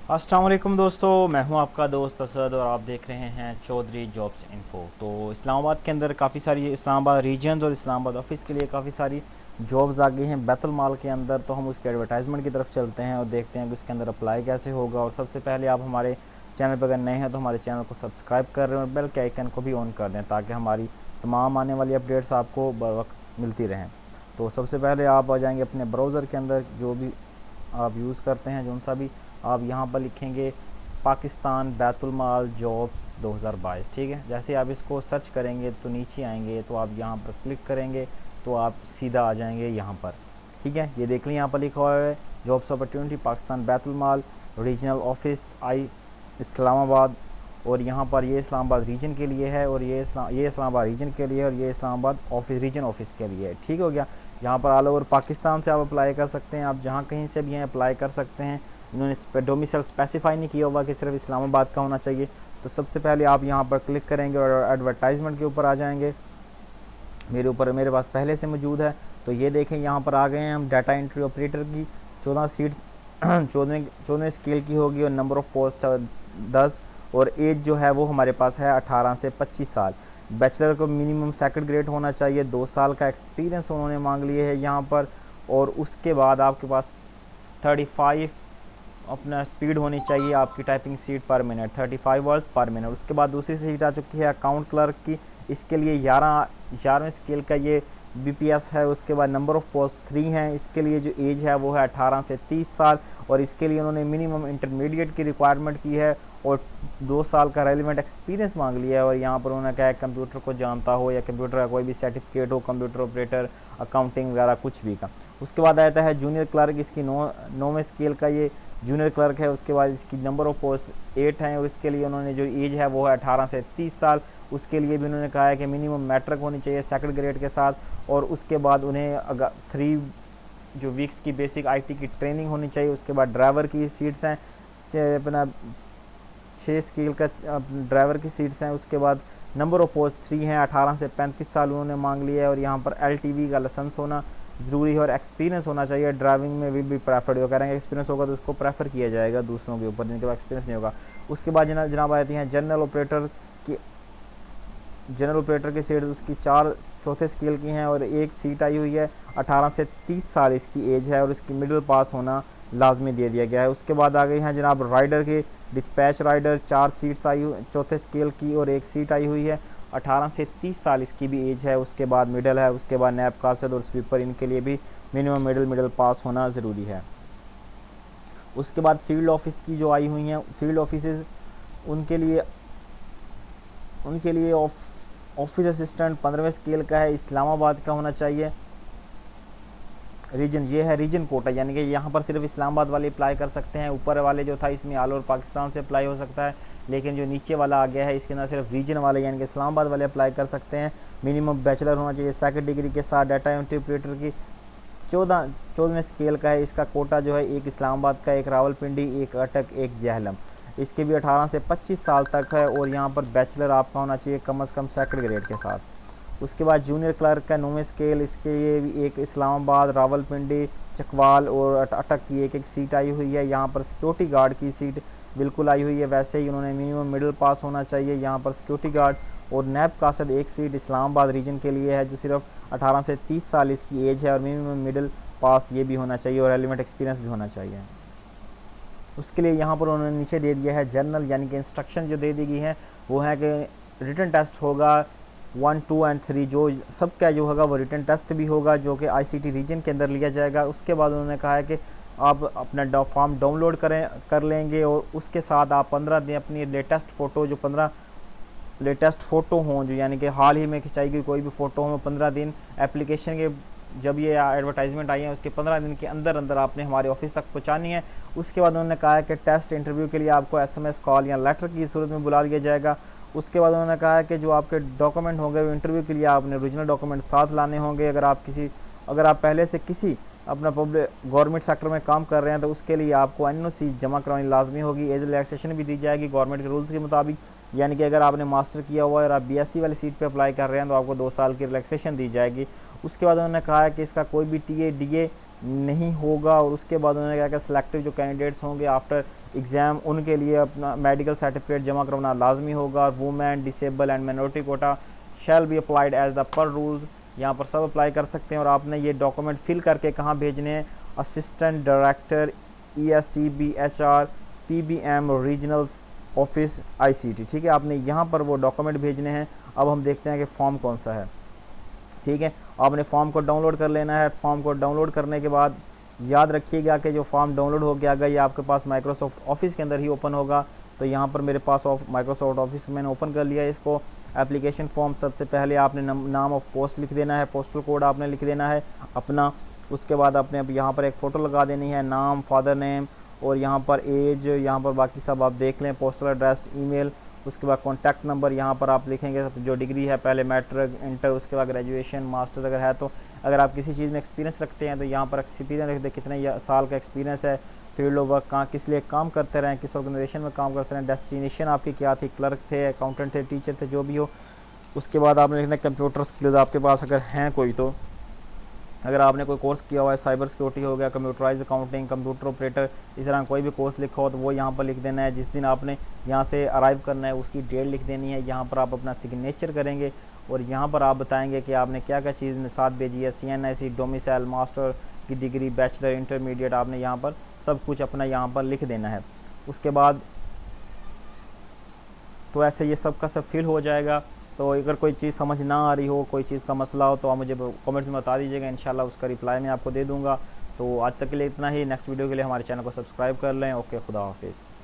अस्सलाम वालेकुम दोस्तों, मैं हूं आपका दोस्त असद और आप देख रहे हैं चौधरी जॉब्स इन्फो। तो इस्लामाबाद के अंदर काफ़ी सारी इस्लामाबाद रीजन्स और इस्लामाबाद ऑफिस के लिए काफ़ी सारी जॉब्स आ गई हैं बैतुल माल के अंदर। तो हम उसके एडवर्टाइजमेंट की तरफ चलते हैं और देखते हैं कि उसके अंदर अप्लाई कैसे होगा। और सबसे पहले आप हमारे चैनल पर अगर नए हैं तो हमारे चैनल को सब्सक्राइब कर रहे हैं और बेल के आइकन को भी ऑन कर दें ताकि हमारी तमाम आने वाली अपडेट्स आपको बर वक्त मिलती रहें। तो सबसे पहले आप आ जाएंगे अपने ब्राउज़र के अंदर, जो भी आप यूज़ करते हैं, जो सा भी आप यहाँ पर लिखेंगे पाकिस्तान बैतुल माल जॉब्स 2022। ठीक है, जैसे आप इसको सर्च करेंगे तो नीचे आएंगे तो आप यहाँ पर क्लिक करेंगे तो आप सीधा आ जाएंगे यहाँ पर। ठीक है, ये देख लें यहाँ पर लिखा हुआ है जॉब्स अपॉर्चुनिटी पाकिस्तान बैतुल माल रीजनल ऑफिस आई इस्लामाबाद। और यहाँ पर ये इस्लामाबाद रीजन के लिए है और ये इस्लामाबाद रीजन के लिए और ये इस्लामाबाद ऑफिस रीजन ऑफिस के लिए है। ठीक हो गया। यहाँ पर ऑल ओवर पाकिस्तान से आप अप्लाई कर सकते हैं, आप जहाँ कहीं से भी हैं अप्लाई कर सकते हैं। इन्होंने इस पर डोमिसाइल स्पेसिफाई नहीं किया हुआ कि सिर्फ इस्लामाबाद का होना चाहिए। तो सबसे पहले आप यहाँ पर क्लिक करेंगे और एडवर्टाइजमेंट के ऊपर आ जाएंगे। मेरे पास पहले से मौजूद है। तो ये देखें यहाँ पर आ गए हैं हम। डाटा एंट्री ऑपरेटर की 14 सीट 14 स्केल की होगी और नंबर ऑफ़ पोस्ट 10। और एज जो है वो हमारे पास है 18 से 25 साल। बैचलर को मिनिमम सेकंड ग्रेड होना चाहिए। 2 साल का एक्सपीरियंस उन्होंने मांग लिए है यहाँ पर। और उसके बाद आपके पास 35 अपना स्पीड होनी चाहिए आपकी टाइपिंग स्पीड पर मिनट 35 वर्ड्स पर मिनट। उसके बाद दूसरी सीट आ चुकी है अकाउंट क्लर्क की। इसके लिए 11वें स्केल का ये बीपीएस है। उसके बाद नंबर ऑफ़ पोस्ट 3 हैं। इसके लिए जो एज है वो है 18 से 30 साल। और इसके लिए उन्होंने मिनिमम इंटरमीडिएट की रिक्वायरमेंट की है और 2 साल का रेलिवेंट एक्सपीरियंस मांग लिया है। और यहाँ पर उन्होंने कहा है कंप्यूटर को जानता हो या कंप्यूटर का कोई भी सर्टिफिकेट हो, कंप्यूटर ऑपरेटर, अकाउंटिंग वगैरह कुछ भी का। उसके बाद आता है जूनियर क्लर्क। इसकी 9वें स्केल का ये जूनियर क्लर्क है। उसके बाद इसकी नंबर ऑफ़ पोस्ट 8 हैं और इसके लिए उन्होंने जो एज है वो है 18 से 30 साल। उसके लिए भी उन्होंने कहा है कि मिनिमम मैट्रिक होनी चाहिए सेकंड ग्रेड के साथ। और उसके बाद उन्हें अगर 3 जो वीक्स की बेसिक आईटी की ट्रेनिंग होनी चाहिए। उसके बाद ड्राइवर की सीट्स हैं अपना 6 स्केल का ड्राइवर की सीट्स हैं। उसके बाद नंबर ऑफ़ पोस्ट 3 हैं। 18 से 35 साल उन्होंने मांग लिया है। और यहाँ पर एलटीवी का लाइसेंस होना ज़रूरी है और एक्सपीरियंस होना चाहिए। ड्राइविंग में भी प्रेफर्ड हो, कह रहे हैं एक्सपीरियंस होगा तो उसको प्रेफर किया जाएगा दूसरों के ऊपर जिनके पास एक्सपीरियंस नहीं होगा। उसके बाद जनाब आती हैं जनरल ऑपरेटर की सीट। उसकी 4 चौथे स्केल की हैं और एक सीट आई हुई है। 18 से 30 साल इसकी एज है और इसकी मिडिल पास होना लाजमी दे दिया गया है। उसके बाद आ गई हैं जनाब राइडर के डिस्पैच राइडर। 4 सीट्स आई हुई चौथे स्केल की और एक सीट आई हुई है। 18 से 30 साल इसकी भी एज है। उसके बाद मिडल है। उसके बाद नैब कासद और स्वीपर, इनके लिए भी मिनिमम मिडल पास होना ज़रूरी है। उसके बाद फील्ड ऑफिस की जो आई हुई हैं फील्ड ऑफिस उनके लिए ऑफिस असिस्टेंट 15वें स्केल का है। इस्लामाबाद का होना चाहिए। रीजन ये है रीजन कोटा, यानी कि यहाँ पर सिर्फ इस्लामाबाद वाले अप्लाई कर सकते हैं। ऊपर वाले जो था इसमें ऑल ओवर पाकिस्तान से अप्लाई हो सकता है, लेकिन जो नीचे वाला आ गया है इसके अंदर सिर्फ रीजन वाले यानी कि इस्लामाबाद वाले अप्लाई कर सकते हैं। मिनिमम बैचलर होना चाहिए सेकंड डिग्री के साथ। डाटा एंट्री ऑपरेटर की 14वें स्केल का है। इसका कोटा जो है एक इस्लामाबाद का, एक रावलपिंडी, एक अटक, एक जहलम। इसके भी 18 से 25 साल तक है। और यहाँ पर बैचलर आपका होना चाहिए कम से कम सेकंड ग्रेड के साथ। उसके बाद जूनियर क्लर्क का 9वें स्केल। इसके लिए भी एक इस्लामाबाद, रावलपिंडी, चकवाल और अटक की एक सीट आई हुई है। यहाँ पर सिक्योरिटी गार्ड की सीट बिल्कुल आई हुई है। वैसे ही उन्होंने मिनिमम मिडिल पास होना चाहिए यहाँ पर सिक्योरिटी गार्ड। और नैब कासद एक सीट इस्लामाबाद रीजन के लिए है जो सिर्फ 18 से 30 साल इसकी एज है और मिनिमम मिडिल पास ये भी होना चाहिए और एलिमेंट एक्सपीरियंस भी होना चाहिए। उसके लिए यहाँ पर उन्होंने नीचे दे दिया है जनरल, यानी कि इंस्ट्रक्शन जो दे दी गई है वो है कि रिटन टेस्ट होगा 1, 2 एंड 3। जो सबका जो होगा वो रिटन टेस्ट भी होगा जो कि आईसीटी रीजन के अंदर लिया जाएगा। उसके बाद उन्होंने कहा है कि आप अपना फॉर्म डाउनलोड कर लेंगे और उसके साथ आप 15 दिन अपनी लेटेस्ट फ़ोटो जो 15 लेटेस्ट फ़ोटो हों जो यानी कि हाल ही में खिंचाई गई कोई भी फ़ोटो हो 15 दिन एप्लीकेशन के जब ये एडवर्टाइजमेंट आई है उसके 15 दिन के अंदर अंदर आपने हमारे ऑफिस तक पहुंचानी है। उसके बाद उन्होंने कहा है कि टेस्ट इंटरव्यू के लिए आपको एसएमएस कॉल या लेटर की सूरत में बुला लिया जाएगा। उसके बाद उन्होंने कहा है कि जो आपके डॉक्यूमेंट होंगे वो इंटरव्यू के लिए आपने ओरिजिनल डॉक्यूमेंट साथ लाने होंगे। अगर आप पहले से किसी अपना पब्लिक गवर्नमेंट सेक्टर में काम कर रहे हैं तो उसके लिए आपको एनओसी जमा करानी लाजमी होगी। एज रिलैक्सेशन भी दी जाएगी गवर्नमेंट के रूल्स के मुताबिक, यानी कि अगर आपने मास्टर किया हुआ है और आप बीएससी वाली सीट पे अप्लाई कर रहे हैं तो आपको 2 साल की रिलैक्सेशन दी जाएगी। उसके बाद उन्होंने कहा है कि इसका कोई भी टीए डीए नहीं होगा। और उसके बाद उन्होंने कहा कि सिलेक्टिव जो कैंडिडेट्स होंगे आफ्टर एग्ज़ाम उनके लिए अपना मेडिकल सर्टिफिकेट जमा करवाना लाजमी होगा। Women, disable and minority quota shall be applied as the per rules. यहाँ पर सब अप्लाई कर सकते हैं। और आपने ये डॉक्यूमेंट फिल करके कहाँ भेजने हैं? Assistant director ESTBHR PBM regional office ICT, ठीक है। आपने यहाँ पर वो डॉक्यूमेंट भेजने हैं। अब हम देखते हैं कि फॉर्म कौन सा है, ठीक है। आपने फॉर्म को डाउनलोड कर लेना है। फॉर्म को डाउनलोड करने के बाद याद रखिएगा कि जो फॉर्म डाउनलोड हो गया ये आपके पास माइक्रोसॉफ्ट ऑफिस के अंदर ही ओपन होगा। तो यहाँ पर मेरे पास माइक्रोसॉफ्ट ऑफिस मैंने ओपन कर लिया है इसको। एप्लीकेशन फॉर्म सबसे पहले आपने नाम ऑफ पोस्ट लिख देना है, पोस्टल कोड आपने लिख देना है अपना। उसके बाद आपने अब यहाँ पर एक फ़ोटो लगा देनी है, नाम, फादर नेम और यहाँ पर एज, यहाँ पर बाकी सब आप देख लें, पोस्टल एड्रेस, ईमेल। उसके बाद कॉन्टैक्ट नंबर यहाँ पर आप लिखेंगे, जो डिग्री है पहले मैट्रिक, इंटर, उसके बाद ग्रेजुएशन, मास्टर अगर है तो। अगर आप किसी चीज़ में एक्सपीरियंस रखते हैं तो यहाँ पर एक्सपीरियंस रखते हैं, कितने साल का एक्सपीरियंस है, फील्ड ऑफ वर्क कहाँ, किस लिए काम करते रहें, किस ऑर्गेनाइजेशन में काम करते रहें, डेस्टिनेशन आपकी क्या थी, क्लर्क थे, अकाउंटेंट थे, टीचर थे, जो भी हो। उसके बाद आपने लिखना कंप्यूटर स्किल्स आपके पास अगर हैं कोई, तो अगर आपने कोई कोर्स किया हुआ है, साइबर सिक्योरिटी हो गया, कंप्यूटराइज अकाउंटिंग, कंप्यूटर ऑपरेटर, इस तरह कोई भी कोर्स लिखा हो तो वो यहाँ पर लिख देना है। जिस दिन आपने यहाँ से अराइव करना है उसकी डेट लिख देनी है। यहाँ पर आप अपना सिग्नेचर करेंगे और यहाँ पर आप बताएंगे कि आपने क्या क्या चीज़ साथ भेजी है, CNIC, डोमिसाइल, मास्टर की डिग्री, बैचलर, इंटरमीडिएट, आपने यहाँ पर सब कुछ अपना यहाँ पर लिख देना है। उसके बाद तो ऐसे ये सब का सब फिल हो जाएगा। तो अगर कोई चीज़ समझ ना आ रही हो, कोई चीज़ का मसला हो तो आप मुझे कमेंट में बता दीजिएगा, इंशाल्लाह उसका रिप्लाई मैं आपको दे दूँगा। तो आज तक के लिए इतना ही। नेक्स्ट वीडियो के लिए हमारे चैनल को सब्सक्राइब कर लें। ओके, खुदा हाफिज़।